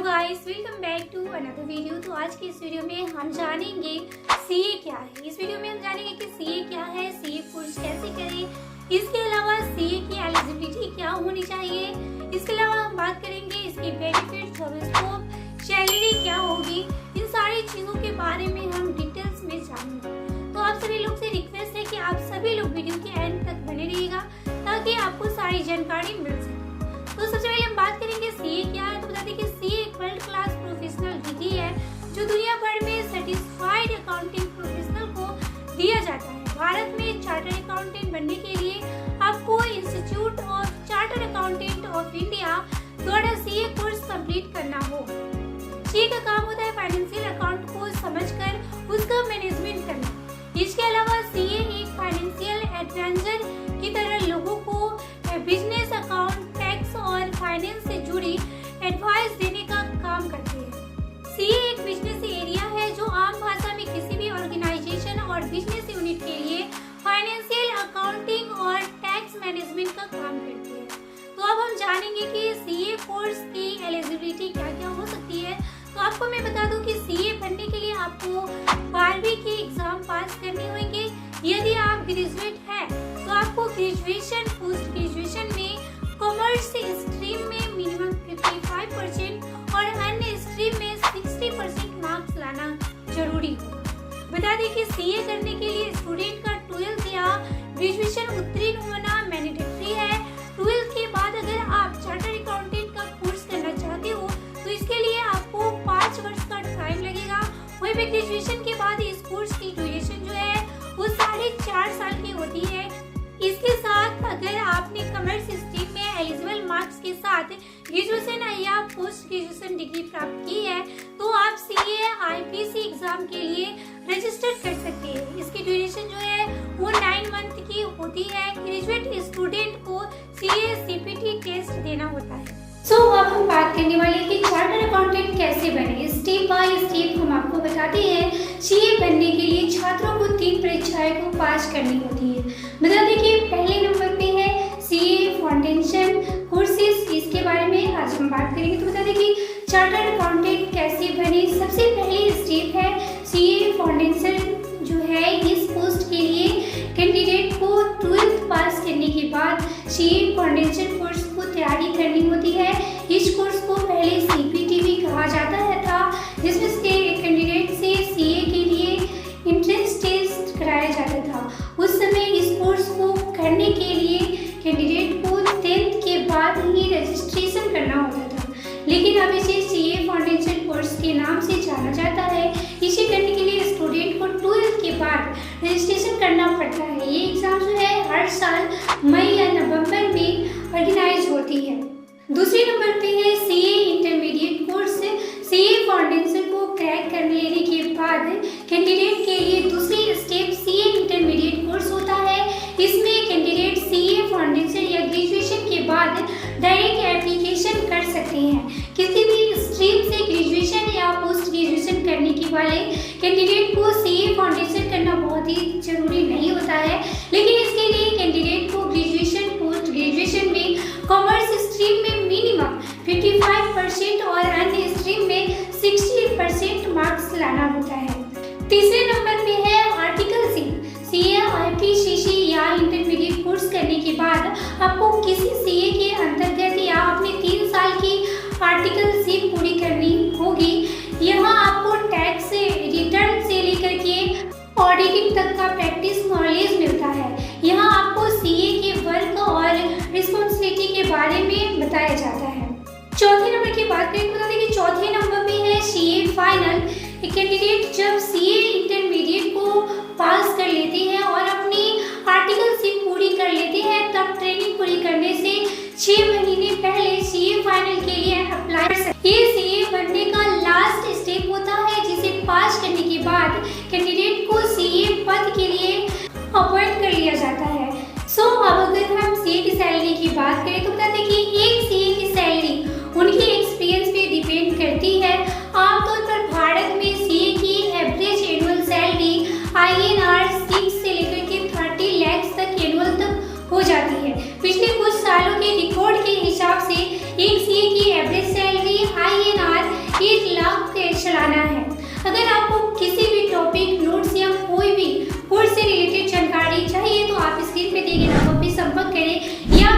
Guys, welcome back to another video. तो आज की इस वीडियो में हम जानेंगे सीए क्या है। इस वीडियो में हम जानेंगे कि सीए क्या है, सीए कोर्स कैसे करें, इसके अलावा सीए की एलिजिबिलिटी क्या होनी चाहिए, इसके अलावा हम बात करेंगे इसके बेनिफिट, जॉब स्कोप, सैलरी क्या होगी। इन सारी चीज़ों के बारे में हम डिटेल्स में जानेंगे। तो आप सभी लोग से रिक्वेस्ट है कि आप सभी लोग वीडियो के एंड तक बने रहिएगा ताकि आपको सारी जानकारी मिल सके। तो सबसे पहले हम बात करेंगे सीए क्या है। तो बता दें कि सीए एक वर्ल्ड क्लास प्रोफेशनल डिग्री है जो दुनिया भर में सर्टिफाइड अकाउंटिंग प्रोफेशनल को दिया जाता है। भारत में चार्टर्ड अकाउंटेंट बनने के लिए आपको institute of chartered accountant of India द्वारा सीए कोर्स कंप्लीट करना होगा। सीए का काम होता है फाइनेंशियल अकाउंट को समझकर उसका मैनेजमेंट करना। इसके अलावा सीए एक फाइनेंशियल एडवाइजर की तरह लोगों को बिजनेस अकाउंट, टैक्स और फाइनेंस से जुड़ी एडवाइस देने का काम करते हैं। सीए एक बिजनेस एरिया है जो आम भाषा में किसी भी ऑर्गेनाइजेशन और बिजनेस यूनिट के लिए फाइनेंशियल अकाउंटिंग और टैक्स मैनेजमेंट का काम करती है। तो अब हम जानेंगे कि सीए कोर्स की एलिजिबिलिटी क्या क्या हो सकती है। तो आपको मैं बता दूं कि सीए बनने के लिए आपको 12वीं की एग्जाम पास करने होंगे। यदि आप ग्रेजुएट हैं तो आपको ग्रेजुएशन, पोस्ट ग्रेजुएशन में कॉमर्स स्ट्रीम में मिनिमम 55% और अन्य स्ट्रीम में 60% मार्क्स लाना जरूरी होगा। बता दें कि सीए करने के लिए स्टूडेंट का 12th या ग्रेजुएशन उत्तीर्ण होना मैंडेटरी है। 12th के बाद अगर आप चार्टर्ड अकाउंटेंट का कोर्स करना चाहते हो तो इसके लिए आपको 5 वर्ष का टाइम लगेगा। वहीं पे ग्रेजुएशन के बाद इस कोर्स की ड्यूरेशन जो है वो 4.5 साल की होती है। इसके साथ अगर आपने कॉमर्स स्ट्रीम में एलिजिबल मार्क्स के साथ ग्रेजुएशन या पोस्ट ग्रेजुएशन डिग्री प्राप्त की है तो आप सीए आईपीसी एग्जाम के लिए रजिस्टर कर सकते हैं। इसकी ड्यूरेशन जो है वो 9 मंथ की होती है। ग्रेजुएट स्टूडेंट को सीए सीपीटी टेस्ट देना होता है। अब हम बात करने वाले हैं कि चार्टर्ड अकाउंटेंट कैसे बने। स्टेप बाय स्टेप हम आपको बताते हैं। सीए बनने के लिए छात्रों को 3 परीक्षाएं को पास करनी होती है। बता दें कि पहले नंबर पे है सीए फाउंडेशन कोर्सेज। इसके बारे में आज हम बात करेंगे। तो बता दें कि चार्टर्ड अकाउंटेंट कैसे बने। सबसे पहले स्टेप है सीए फाउंडेशन जो है। इस पोस्ट के लिए कैंडिडेट को 12th पास करने के बाद सीए फाउंडेशन कोर्स को तैयारी करनी होती है। इस कोर्स को पहले सीपीटी भी कहा जाता था, जिसमें से कैंडिडेट से सीए के लिए एंट्रेंस टेस्ट कराया जाता था। उस समय इस कोर्स को करने के लिए कैंडिडेट को 10th के बाद ही रजिस्ट्रेशन करना होता था, लेकिन अब इसे सीए फाउंडेशन कोर्स के नाम से जाना जाता है। इसे करने के लिए स्टूडेंट को 12th के बाद रजिस्ट्रेशन करना पड़ता है। ये एग्जाम जो है हर साल मई या नवंबर में ऑर्गेनाइज होती है। दूसरे नंबर पे है CA intermediate course. CA foundation को क्रैक कर लेने के बाद कैंडिडेट के लिए दूसरी स्टेप सीए इंटरमीडिएट कोर्स होता है। इसमें कैंडिडेट सीए फाउंडेशन या ग्रेजुएशन के बाद डायरेक्ट एप्लीकेशन कर सकते हैं। किसी भी स्ट्रीम से ग्रेजुएशन या पोस्ट ग्रेजुएशन करने के वाले कैंडिडेट को सीए फाउंडेशन करना बहुत ही जरूरी नहीं होता है, लेकिन इसके लिए कैंडिडेट को ग्रेजुएशन, पोस्ट ग्रेजुएशन में कॉमर्स स्ट्रीम में मिनिमम 55% और अन्य स्ट्रीम में 60% मार्क्स लाना होता है। तीसरे नंबर पे है आर्टिकल सी। सीए आईपीसीसी या इंटरमीडिएट कोर्स करने के बाद आपको किसी सीए के अंतर्गत या अपने 3 साल की आर्टिकल सी पूरी करनी होगी। यहाँ आपको टैक्स रिटर्न से लेकर के ऑडिटिंग तक का प्रैक्टिस नॉलेज मिलता है। यहाँ आपको सीए के वर्क और रिस्पॉन्सिबिलिटी के बारे में बताया जाता है। चौथे नंबर की बात करें तो बता दें कि चौथे नंबर पे है सीए फाइनल। कैंडिडेट जब सीए इंटरमीडिएट को पास कर लेते हैं और अपनी आर्टिकल सी पूरी कर लेते हैं, तब ट्रेनिंग पूरी करने से 6 महीने पहले सीए फाइनल के लिए अप्लाई कर सकते हैं। ये सीए बनने का लास्ट स्टेप होता है, जिसे पास करने के बाद कैंडिडेट को सीए पद के लिए अपॉइंट कर लिया जाता है। अब अगर हम सीए की सैलरी की बात करें तो बताते हैं कि एक सीए की सैलरी उनके एक्सपीरियंस पे डिपेंड करती है। आमतौर पर भारत में सीए की एवरेज एनुअल सैलरी INR 6 से लेकर के 30 लाख तक एनुअल तक हो जाती है। पिछले कुछ सालों के रिकॉर्ड के हिसाब से एक सीए की एवरेज सैलरी INR चलाना है। अगर आपको किसी भी टॉपिक, नोट्स या कोई भी कोर्स से रिलेटेड जानकारी चाहिए तो आप स्क्रीन पे दिए गए नंबर पर संपर्क करें या